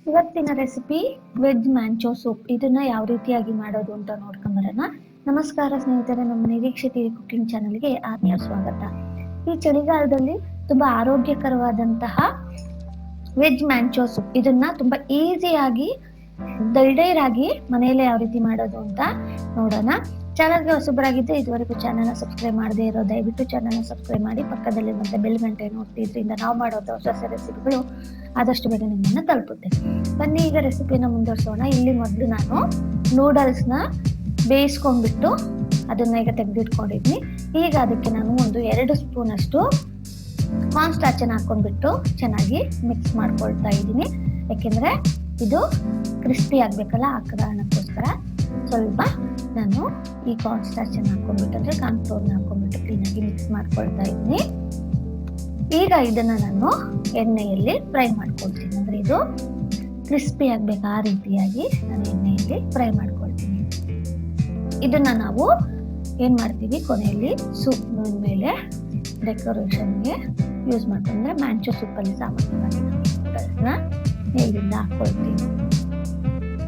ಇವತ್ತಿನ recipe veg ಮ್ಯಾಂಚೋ soup. ಇದನ್ನ ಯಾವ ರೀತಿಯಾಗಿ ಮಾಡೋದು ಅಂತ ನೋಡ್ಕೊಂಬರೋಣ. ನಮಸ್ಕಾರ ಸ್ನೇಹಿತರೆ, ನಮ್ಮ ನಿರೀಕ್ಷಿತ ಕುಕಿಂಗ್ ಚಾನಲ್ಗೆ ಆತ್ಮೀಯ ಸ್ವಾಗತ. ಈ ಚಳಿಗಾಲದಲ್ಲಿ ತುಂಬಾ ಆರೋಗ್ಯಕರವಾದಂತಹ ವೆಜ್ ಮ್ಯಾಂಚೋ ಸೂಪ್, ಇದನ್ನ ತುಂಬಾ ಈಸಿಯಾಗಿ ದೈಡೈರಾಗಿ ಮನೆಯಲ್ಲೇ ಯಾವ ರೀತಿ ಮಾಡೋದು ಅಂತ ನೋಡೋಣ. ಚಾನಲ್ಗೆ ಹೊಸಬರಾಗಿದ್ದರೆ ಇದುವರೆಗೂ ಚಾನಲ್ನ ಸಬ್ಸ್ಕ್ರೈಬ್ ಮಾಡದೇ ಇರೋ ದಯವಿಟ್ಟು ಚಾನಲ್ನ ಸಬ್ಸ್ಕ್ರೈಬ್ ಮಾಡಿ, ಪಕ್ಕದಲ್ಲಿ ಮತ್ತೆ ಬೆಲ್ ಗಂಟೆ ನೋಡ್ತಿದ್ರಿಂದ ನಾವು ಮಾಡೋದು ಹೊಸ ಹೊಸ ರೆಸಿಪಿಗಳು ಆದಷ್ಟು ಬೇಗ ನಿಮ್ಮನ್ನ ತಲುಪುತ್ತೆ. ಬನ್ನಿ ಈಗ ರೆಸಿಪಿನ ಮುಂದುವರಿಸೋಣ. ಇಲ್ಲಿ ಮೊದಲು ನಾನು ನೂಡಲ್ಸ್ನ ಬೇಯಿಸ್ಕೊಂಡ್ಬಿಟ್ಟು ಅದನ್ನ ಈಗ ತೆಗೆದಿಟ್ಕೊಂಡಿದ್ನಿ. ಈಗ ಅದಕ್ಕೆ ನಾನು ಒಂದು 2 ಸ್ಪೂನ್ ಅಷ್ಟು ಕಾರ್ನ್ ಸ್ಟಾರ್ಚನ್ನು ಹಾಕೊಂಡ್ಬಿಟ್ಟು ಚೆನ್ನಾಗಿ ಮಿಕ್ಸ್ ಮಾಡ್ಕೊಳ್ತಾ ಇದ್ದೀನಿ. ಯಾಕೆಂದ್ರೆ ಇದು ಕ್ರಿಸ್ಪಿ ಆಗ್ಬೇಕಲ್ಲ, ಆ ಕಾರಣಕ್ಕೋಸ್ಕರ ಸ್ವಲ್ಪ ನಾನು ಈ ಕಾರ್ನ್ ಸ್ಟಾರ್ಚ್ ಅನ್ನು ಹಾಕೊಂಡ್ಬಿಟ್ಟು ಅಂದ್ರೆ ಕಾರ್ನ್ ಫ್ಲೋರ್ನ ಹಾಕೊಂಡ್ಬಿಟ್ಟು ಕ್ಲೀನಾಗಿ ಮಿಕ್ಸ್ ಮಾಡ್ಕೊಳ್ತಾ ಇದ್ದೀನಿ. ಈಗ ಇದನ್ನ ನಾನು ಎಣ್ಣೆಯಲ್ಲಿ ಫ್ರೈ ಮಾಡ್ಕೊಳ್ತೀನಿ. ಅಂದ್ರೆ ಇದು ಕ್ರಿಸ್ಪಿ ಆಗ್ಬೇಕು, ಆ ರೀತಿಯಾಗಿ ನಾನು ಎಣ್ಣೆಯಲ್ಲಿ ಫ್ರೈ ಮಾಡ್ಕೊಳ್ತೀನಿ. ಇದನ್ನ ನಾವು ಏನ್ ಮಾಡ್ತೀವಿ, ಕೊನೆಯಲ್ಲಿ ಸೂಪ್ ಮೇಲೆ ಡೆಕೋರೇಷನ್ಗೆ ಯೂಸ್ ಮಾಡ್ಕೊಂಡ್ರೆ ಮ್ಯಾಂಚೋ ಸೂಪಲ್ಲಿ ಸಾಮಾನ್ಯವಾಗಿ ನಾವು ಮೇಲಿಂದ ಹಾಕೊಳ್ತೀವಿ.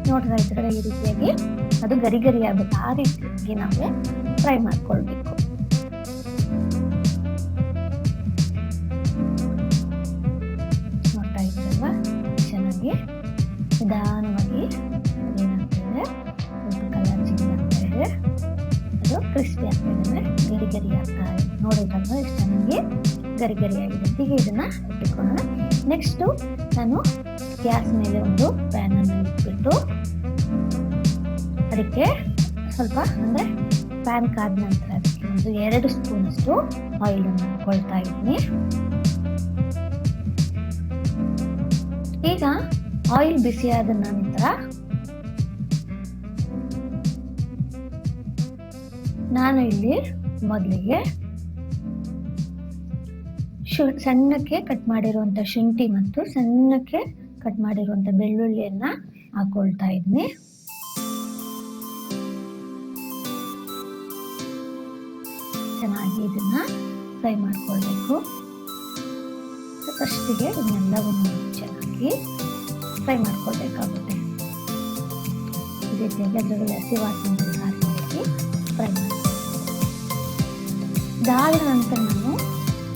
ನೋಡ್ತಾ ಇದ್ರೆ ಈ ರೀತಿಯಾಗಿ ಅದು ಗರಿ ಗರಿ ಆಗ್ಬೇಕು, ಆ ರೀತಿಯಾಗಿ ನಾವು ಫ್ರೈ ಮಾಡ್ಕೊಳ್ಬೇಕು. ನೋಡ್ತಾ ಇದ್ರಲ್ವಾ, ಚೆನ್ನಾಗಿ ನಿಧಾನವಾಗಿ ಏನಾಗ್ತಾ ಇದೆ, ಸ್ವಲ್ಪ ಕಲರ್ ಚೇಂಜ್ ಆಗ್ತಾ ಇದೆ, ಅದು ಕ್ರಿಸ್ಪಿ ಆಗ್ತಾ ಇದೆ, ಗರಿ ಗರಿ ಆಗ್ತಾ ಇದೆ. ನೋಡಿದ್ರಲ್ವಾ ಎಷ್ಟು ಚೆನ್ನಾಗಿ ಗರಿ ಗರಿ ಆಗಿದೆ. ಈಗ ಇದನ್ನ ಇಟ್ಕೊಳ್ಳೋಣ. ನೆಕ್ಸ್ಟು ನಾನು ಗ್ಯಾಸ್ ಮೇಲೆ ಒಂದು ಪ್ಯಾನ್ ಅನ್ನು ಇಟ್ಬಿಟ್ಟು ಅದಕ್ಕೆ ಸ್ವಲ್ಪ ಅಂದ್ರೆ ಪ್ಯಾನ್ ಕಾದ ನಂತರ ಅದಕ್ಕೆ ಒಂದು 2 ಸ್ಪೂನ್ ಅಷ್ಟು ಆಯಿಲ್ ಅನ್ನು ಹಾಕೊಳ್ತಾ ಇದ್ದೀನಿ. ಈಗ ಆಯಿಲ್ ಬಿಸಿಯಾದ ನಂತರ ನಾನು ಇಲ್ಲಿ ಮೊದಲಿಗೆ ಸಣ್ಣಕ್ಕೆ ಕಟ್ ಮಾಡಿರುವಂತ ಶುಂಠಿ ಮತ್ತು ಸಣ್ಣಕ್ಕೆ ಕಟ್ ಮಾಡಿರುವಂತ ಬೆಳ್ಳುಳ್ಳಿಯನ್ನ ಹಾಕೊಳ್ತಾ ಇದ್ದೀನಿ. ಚೆನ್ನಾಗಿ ಇದನ್ನ ಫ್ರೈ ಮಾಡ್ಕೊಳ್ಬೇಕು. ಫಸ್ಟಿಗೆ ಇದನ್ನೆಲ್ಲವನ್ನು ಚೆನ್ನಾಗಿ ಫ್ರೈ ಮಾಡ್ಕೊಳ್ಬೇಕಾಗುತ್ತೆ. ಈ ರೀತಿಯಾಗಿ ಅದರಲ್ಲಿ ಹಸಿ ವಾಸನೆ ಫ್ರೈ ಮಾಡಿ ಇದಾದ ನಂತರ ನಾನು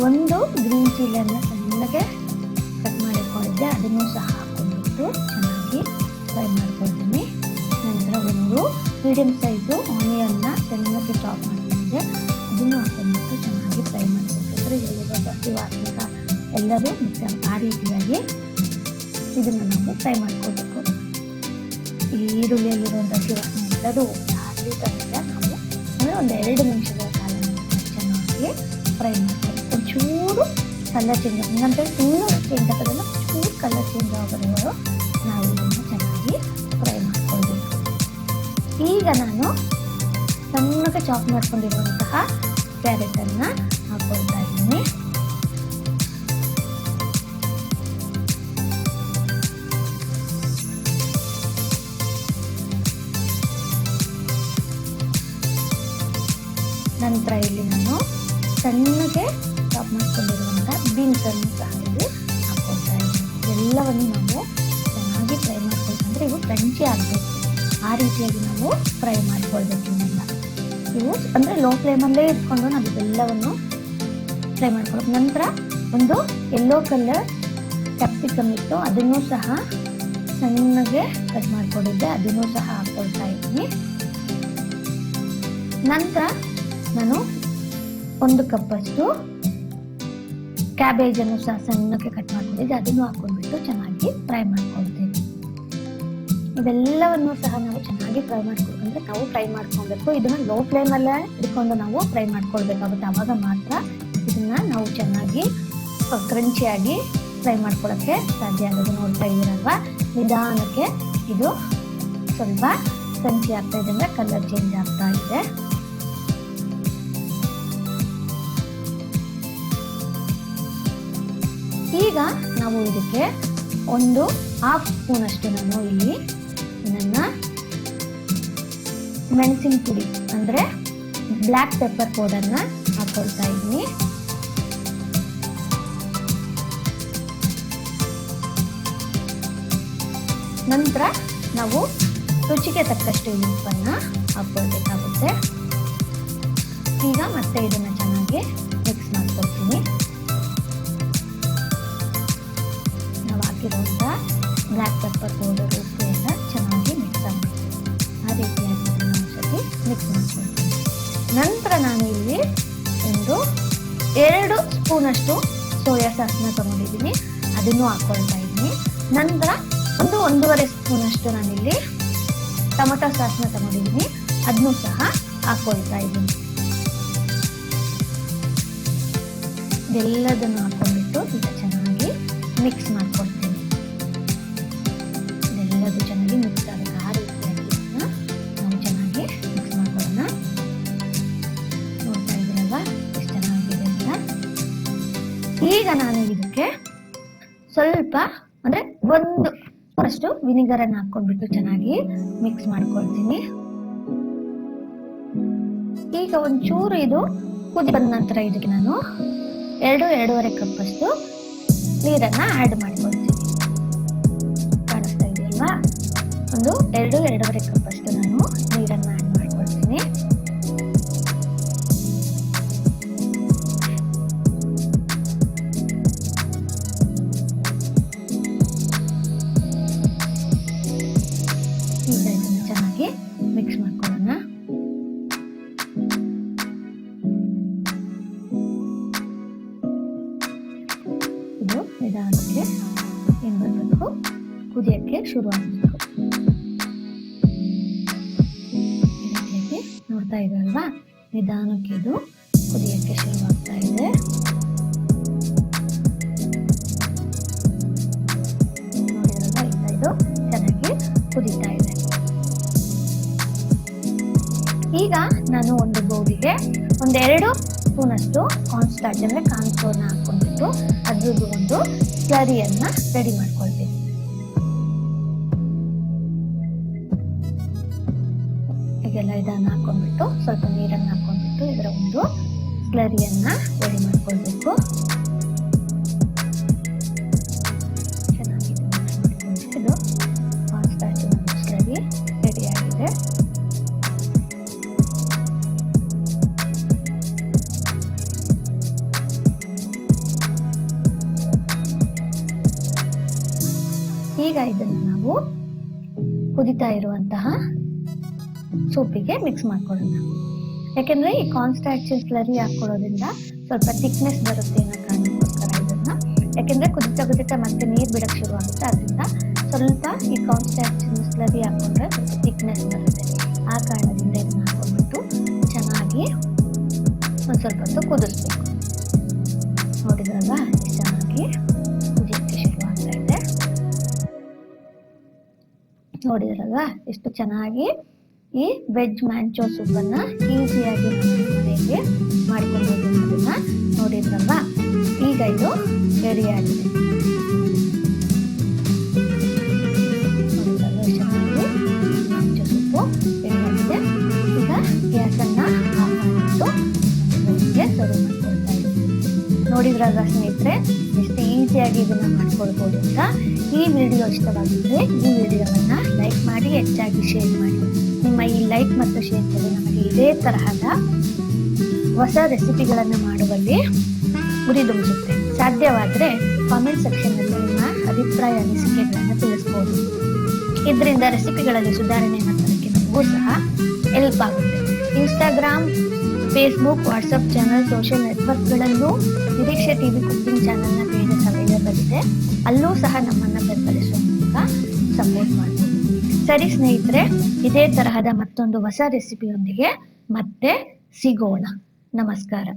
ಒಂದು ಗ್ರೀನ್ ಚಿಲ್ಲಿಯನ್ನು ಸಣ್ಣಗೆ ಕಟ್ ಮಾಡಿಕೊಂಡಿದ್ದೆ, ಅದನ್ನು ಸಹ ಹಾಕೊಂಡ್ಬಿಟ್ಟು ಚೆನ್ನಾಗಿ ಫ್ರೈ ಮಾಡ್ಕೊಳ್ತೀನಿ. ನಂತರ ಒಂದು ಮೀಡಿಯಂ ಸೈಜು ಆನಿಯನ್ನ ಸಣ್ಣಗೆ ಚಾಪ್ ಮಾಡ್ಕೊಂಡಿದ್ದೆ, ಅದನ್ನು ಹಾಕೊಂಡ್ಬಿಟ್ಟು ಚೆನ್ನಾಗಿ ಫ್ರೈ ಮಾಡ್ಕೊಳ್ತಿದ್ರೆ ಎಲ್ಲಿರೋ ಹಸಿ ವಾಸನೆ ಎಲ್ಲರೂ ಆ ರೀತಿಯಾಗಿ ಇದನ್ನು ನಾವು ಫ್ರೈ ಮಾಡ್ಕೊಳ್ಬೇಕು. ಈ ಈರುಳ್ಳಿಯಲ್ಲಿರುವಂಥ ಹಸಿ ವಾಸನೆ ಎಲ್ಲರೂ ಜಾಸ್ತಿ ತಂದರೆ ನಾವು ಅಂದರೆ ಒಂದು 2 ನಿಮಿಷಗಳ ಕಾಲ ಚೆನ್ನಾಗಿ ಫ್ರೈ ಮಾಡ್ಕೊಳ್ಬೇಕು. ಒಂಚೂರು ಕಲರ್ ಚೇಂಜ್ ಆಗ ನಂತರ ಇನ್ನೂ ಚೇಂಜ್ ಆಗೋದಲ್ಲ, ಚೂರು ಕಲರ್ ಚೇಂಜ್ ಆಗೋದವರು ನಾವು ಇದನ್ನು ಚೆನ್ನಾಗಿ ಫ್ರೈ ಮಾಡ್ಕೊಳ್ಬೇಕು. ಈಗ ನಾನು ಸಣ್ಣಗೆ ಚಾಪ್ ಮಾಡ್ಕೊಂಡಿರುವಂತಹ ಕ್ಯಾರೆಟನ್ನು ಹಾಕೊಳ್ತಾ ಇದ್ದೀನಿ. ನಂತರ ಇಲ್ಲಿ ನಾನು ಸಣ್ಣಗೆ ಚಾಪ್ ಮಾಡ್ಕೊಂಡಿರುವಂಥ ಬೀನ್ಸನ್ನು ಸಹ ಇಲ್ಲಿ ಹಾಕೊಳ್ತಾ ಇದ್ದೀನಿ. ಎಲ್ಲವನ್ನು ನಾವು ಚೆನ್ನಾಗಿ ಫ್ರೈ ಮಾಡ್ಕೊಳ್ತಂದ್ರೆ ಇವು ಕ್ರಂಚಿ ಆಗಬೇಕು, ಆ ರೀತಿಯಾಗಿ ನಾವು ಫ್ರೈ ಮಾಡ್ಕೊಳ್ಬೇಕು. ಇವನ್ನೆಲ್ಲ ಇವು ಅಂದರೆ ಲೋ ಫ್ಲೇಮಲ್ಲೇ ಇಟ್ಕೊಂಡು ನಾವು ಇದೆಲ್ಲವನ್ನು ಫ್ರೈ ಮಾಡ್ಕೊಳ್ಬೇಕು. ನಂತರ ಒಂದು ಯೆಲ್ಲೋ ಕಲರ್ ಕ್ಯಾಪ್ಸಿಕಮ್ ಇತ್ತು, ಅದನ್ನು ಸಹ ಸಣ್ಣಗೆ ಕಟ್ ಮಾಡ್ಕೊಂಡಿದ್ದೆ, ಅದನ್ನು ಸಹ ಹಾಕೊಳ್ತಾ ಇದ್ದೀನಿ. ನಂತರ ನಾನು 1 ಕಪ್ಪಷ್ಟು ಕ್ಯಾಬೇಜನ್ನು ಸಹ ಸಣ್ಣಕ್ಕೆ ಕಟ್ ಮಾಡ್ಕೊಂಡಿದ್ದೆ, ಅದನ್ನು ಹಾಕೊಂಡ್ಬಿಟ್ಟು ಚೆನ್ನಾಗಿ ಫ್ರೈ ಮಾಡ್ಕೊಳ್ತೀನಿ. ಇವೆಲ್ಲವನ್ನು ಸಹ ನಾವು ಚೆನ್ನಾಗಿ ಫ್ರೈ ಮಾಡ್ಕೊಳ್ಬೇಕಂದ್ರೆ ನಾವು ಫ್ರೈ ಮಾಡ್ಕೊಳ್ಬೇಕು. ಇದನ್ನ ಲೋ ಫ್ಲೇಮಲ್ಲೇ ಇಟ್ಕೊಂಡು ನಾವು ಫ್ರೈ ಮಾಡ್ಕೊಳ್ಬೇಕಾಗುತ್ತೆ. ಆವಾಗ ಮಾತ್ರ ಇದನ್ನ ನಾವು ಚೆನ್ನಾಗಿ ಕ್ರಂಚಿಯಾಗಿ ಫ್ರೈ ಮಾಡ್ಕೊಳ್ಳೋಕ್ಕೆ ಸಾಧ್ಯ ಆಗೋದು. ನೋಡ್ತಾ ಇದ್ದೀರಲ್ವಾ, ನಿಧಾನಕ್ಕೆ ಇದು ಸ್ವಲ್ಪ ಕ್ರಂಚಿ ಆಗ್ತಾ ಇದೆ, ಅಂದರೆ ಕಲರ್ ಚೇಂಜ್ ಆಗ್ತಾ ಇದೆ. ಈಗ ನಾವು ಇದಕ್ಕೆ ಒಂದು 1/2 ಸ್ಪೂನ್ ಅಷ್ಟು ನಾನು ಇಲ್ಲಿ ನನ್ನ ಮೆಣಸಿನ ಪುಡಿ ಅಂದರೆ ಬ್ಲ್ಯಾಕ್ ಪೆಪ್ಪರ್ ಪೌಡರ್ನ ಹಾಕೊಳ್ತಾ ಇದ್ದೀನಿ. ನಂತರ ನಾವು ರುಚಿಗೆ ತಕ್ಕಷ್ಟು ಈ ಉಪ್ಪನ್ನು ಹಾಕ್ಕೊಳ್ಬೇಕಾಗುತ್ತೆ. ಈಗ ಮತ್ತೆ ಇದನ್ನು ಚೆನ್ನಾಗಿ ಮಿಕ್ಸ್ ಮಾಡ್ಕೊಳ್ತೀನಿ. ನಾವು ಹಾಕಿರುವಂಥ ಬ್ಲ್ಯಾಕ್ ಪೆಪ್ಪರ್ ಪೌಡರ್ ಉಪ್ಪು ಎಲ್ಲ ಚೆನ್ನಾಗಿ ಮಿಕ್ಸ್ ಆಗಬೇಕು. ಆ ರೀತಿಯಾಗಿ ಒಂದ್ಸತಿ ಮಿಕ್ಸ್ ಮಾಡ್ಕೊಳ್ತೀನಿ. ನಂತರ ನಾನು ಇಲ್ಲಿ 2 ಸ್ಪೂನಷ್ಟು ಸೋಯಾ ಸಾಸ್ನ ತಗೊಂಡಿದ್ದೀನಿ, ಅದನ್ನು ಹಾಕೊಳ್ತಾ ಇದ್ದೀನಿ. ನಂತರ 1-1.5 ಸ್ಪೂನಷ್ಟು ನಾನಿಲ್ಲಿ ಟೊಮೊಟೊ ಸಾಸ್ನ ತಗೊಂಡಿದ್ದೀನಿ, ಅದನ್ನು ಸಹ ಹಾಕೊಳ್ತಾ ಇದ್ದೀನಿ. ಎಲ್ಲದನ್ನು ಹಾಕೊಂಡ್ಬಿಟ್ಟು ಈಗ ಚೆನ್ನಾಗಿ ಮಿಕ್ಸ್ ಮಾಡ್ಕೊಳ್ತೀನಿ. ಇದೆಲ್ಲದು ಚೆನ್ನಾಗಿ ಮಿಕ್ಸ್ ಆಗುತ್ತೆ. ಆ ರೀತಿಯಾಗಿ ನಾವು ಚೆನ್ನಾಗಿ ಮಿಕ್ಸ್ ಮಾಡ್ಕೊಳ್ಳೋಣ. ನೋಡ್ತಾ ಇದ್ದೀರಲ್ಲ ಎಷ್ಟು ಚೆನ್ನಾಗಿದೆ ಅಂತ. ಈಗ ನಾನು ಇದಕ್ಕೆ ಸ್ವಲ್ಪ ಅಂದ್ರೆ 1 ಸ್ಪೂನಷ್ಟು ವಿನಿಗರ್ ಅನ್ನು ಹಾಕೊಂಡ್ಬಿಟ್ಟು ಚೆನ್ನಾಗಿ ಮಿಕ್ಸ್ ಮಾಡ್ಕೊಳ್ತೀನಿ. ಈಗ ಒಂಚೂರು ಇದು ಕುದಿ ಬಂದ ನಂತರ ಇದಕ್ಕೆ ನಾನು 2-2.5 ಕಪ್ ಅಷ್ಟು ನೀರನ್ನ ಆಡ್ ಮಾಡ್ಕೊಳ್ತೀನಿ. ಕಾಣಿಸ್ತಾ ಇದೆಯಲ್ವಾ? 2-2.5 ಕಪ್ ಅಷ್ಟು ನಾನು ನೀರನ್ನ ಆಡ್ ಮಾಡ್ಕೊಳ್ತೀನಿ. ಈಗ ಇದನ್ನು ಚೆನ್ನಾಗಿ ಮಿಕ್ಸ್ ಮಾಡ್ಕೊಳ್ಳೋಣ. ಇದು ನಿಧಾನಕ್ಕೆ ಏನ್ ಬರಬೇಕು, ಕುದಿಯಕ್ಕೆ ಶುರು ಆಗಬೇಕು. ಈ ರೀತಿಯಾಗಿ ನೋಡ್ತಾ ಇದ್ದಲ್ವಾ, ನಿಧಾನಕ್ಕೆ ಇದು ಕುದಿಯಕ್ಕೆ ಶುರು ಆಗ್ತಾ ಇದೆ. ನೋಡಿದ್ರಲ್ವಾ, ಇದು ಚೆನ್ನಾಗಿ ಕುದೀತಾ ಇದೆ. ಈಗ ನಾನು ಒಂದು ಬೌಲಿಗೆ 2 ಸ್ಪೂನಷ್ಟು ಕಾರ್ನ್ ಸ್ಟಾರ್ಚ್ ಅಂದ್ರೆ ಕಾರ್ನ್ ಫ್ಲೋರ್ನ ಹಾಕೊಂಡ್ಬಿಟ್ಟು ಅದ್ರದ್ದು ಒಂದು ಸ್ಲರಿಯನ್ನ ರೆಡಿ ಮಾಡ್ಕೊಳ್ತೀನಿ. ಈಗೆಲ್ಲ ಇದನ್ನ ಹಾಕೊಂಡ್ಬಿಟ್ಟು ಸ್ವಲ್ಪ ನೀರನ್ನು ಹಾಕೊಂಡ್ಬಿಟ್ಟು ಇದರ ಒಂದು ಸ್ಲರಿಯನ್ನ ರೆಡಿ ಮಾಡ್ಕೊಳ್ಬೇಕು. ಚೆನ್ನಾಗಿ ಮಿಕ್ಸ್ ಮಾಡ್ಕೊಂಡು ಕಾರ್ನ್ ಸ್ಟಾರ್ಚ್ ಸ್ಲರಿ ರೆಡಿ ಆಗಿದೆ. ಈಗ ಇದನ್ನು ನಾವು ಕುದಿತಾ ಇರುವಂತಹ ಸೂಪಿಗೆ ಮಿಕ್ಸ್ ಮಾಡ್ಕೊಳ್ಳೋಣ. ಯಾಕೆಂದ್ರೆ ಈ ಕಾರ್ನ್ ಸ್ಟಾರ್ಚ್ ಸ್ಲರಿ ಹಾಕೊಳ್ಳೋದ್ರಿಂದ ಸ್ವಲ್ಪ ಥಿಕ್ನೆಸ್ ಬರುತ್ತೆ ಅನ್ನೋ ಕಾರಣಕ್ಕೋಸ್ಕರ ಇದನ್ನ. ಯಾಕೆಂದ್ರೆ ಕುದಿತಾ ಮತ್ತೆ ನೀರು ಬಿಡಕ್ ಶುರು ಆಗುತ್ತೆ, ಅದರಿಂದ ಸ್ವಲ್ಪ ಈ ಕಾರ್ನ್ ಸ್ಟಾರ್ಚ್ ಸ್ಲರಿ ಹಾಕೊಂಡ್ರೆ ಸ್ವಲ್ಪ ಥಿಕ್ನೆಸ್ ಬರುತ್ತೆ. ಆ ಕಾರಣದಿಂದ ಇದನ್ನ ಹಾಕೊಂಡ್ಬಿಟ್ಟು ಚೆನ್ನಾಗಿ ಒಂದ್ ಸ್ವಲ್ಪ ಹೊತ್ತು ಕುದಿಸ್ಬೇಕು. ನೋಡಿದ್ರಲ್ಲ ಚೆನ್ನಾಗಿ ಕುದಿಯಕ್ಕೆ ಶುರು ಆಗ್ತಾ ಇದೆ. ನೋಡಿದ್ರಲ್ವಾ ಎಷ್ಟು ಚೆನ್ನಾಗಿ ಈ ವೆಜ್ ಮ್ಯಾಂಚೋ ಸೂಪ್ ಅನ್ನ ಈಸಿಯಾಗಿ ಮನೆಯಲ್ಲಿ ಮಾಡ್ಕೊಂಡು ಹೋಗೋದನ್ನ ನೋಡಿದ್ರಲ್ವಾ. ಈಗ ಇದು ರೆಡಿ ಆಗಿದೆ. ಮ್ಯಾಂಚೋ ಸೂಪು ರೆಡಿ ಆಗಿದೆ. ಈಗ ಗ್ಯಾಸ್ ಅನ್ನ ಆಫ್ ಮಾಡಿಬಿಟ್ಟು ಸರ್ವ್ ಮಾಡ್ಕೊಳ್ತಾ ಇದ್ದೀನಿ. ನೋಡಿದ್ರಲ್ವಾ ಸ್ನೇಹಿತರೆ, ಎಷ್ಟು ಈಸಿಯಾಗಿ ಇದನ್ನ ಮಾಡ್ಕೊಳ್ಬೋದು ಅಂತ. ಈ ವಿಡಿಯೋ ಇಷ್ಟವಾಗಿದ್ರೆ ಈ ವಿಡಿಯೋವನ್ನ ಲೈಕ್ ಮಾಡಿ, ಹೆಚ್ಚಾಗಿ ಶೇರ್ ಮಾಡಿ. ನಿಮ್ಮ ಈ ಲೈಕ್ ಮತ್ತು ಶೇರ್ಗಳು ನಮಗೆ ಇದೇ ತರಹದ ಹೊಸ ರೆಸಿಪಿಗಳನ್ನು ಮಾಡುವಲ್ಲಿ ಉರಿದುಂಬಿಸುತ್ತೆ. ಸಾಧ್ಯವಾದರೆ ಕಾಮೆಂಟ್ ಸೆಕ್ಷನ್ನಲ್ಲಿ ನಿಮ್ಮ ಅಭಿಪ್ರಾಯ ಅನಿಸಿಕೆಗಳನ್ನು ತಿಳಿಸ್ಬೋದು. ಇದರಿಂದ ರೆಸಿಪಿಗಳಲ್ಲಿ ಸುಧಾರಣೆಯನ್ನು ತರಕ್ಕೆ ನಮಗೂ ಸಹ ಹೆಲ್ಪ್ ಆಗುತ್ತೆ. Instagram, Facebook, WhatsApp channel, social ನೆಟ್ವರ್ಕ್ಗಳಲ್ಲೂ ನಿರೀಕ್ಷೆ ಟಿವಿ ಕುಕಿಂಗ್ ಚಾನಲ್ನ ಪೇಜಸ್ ಅವೈಲೇಬಲ್ ಇದೆ. ಅಲ್ಲೂ ಸಹ ನಮ್ಮನ್ನು ಬೆಂಬಲಿಸುವ ಮೂಲಕ ಸಪೋರ್ಟ್ ಮಾಡ್ಬೋದು. ಸರಿ ಸ್ನೇಹಿತರೆ, ಇದೇ ತರಹದ ಮತ್ತೊಂದು ಹೊಸ ರೆಸಿಪಿಯೊಂದಿಗೆ ಮತ್ತೆ ಸಿಗೋಣ. ನಮಸ್ಕಾರ.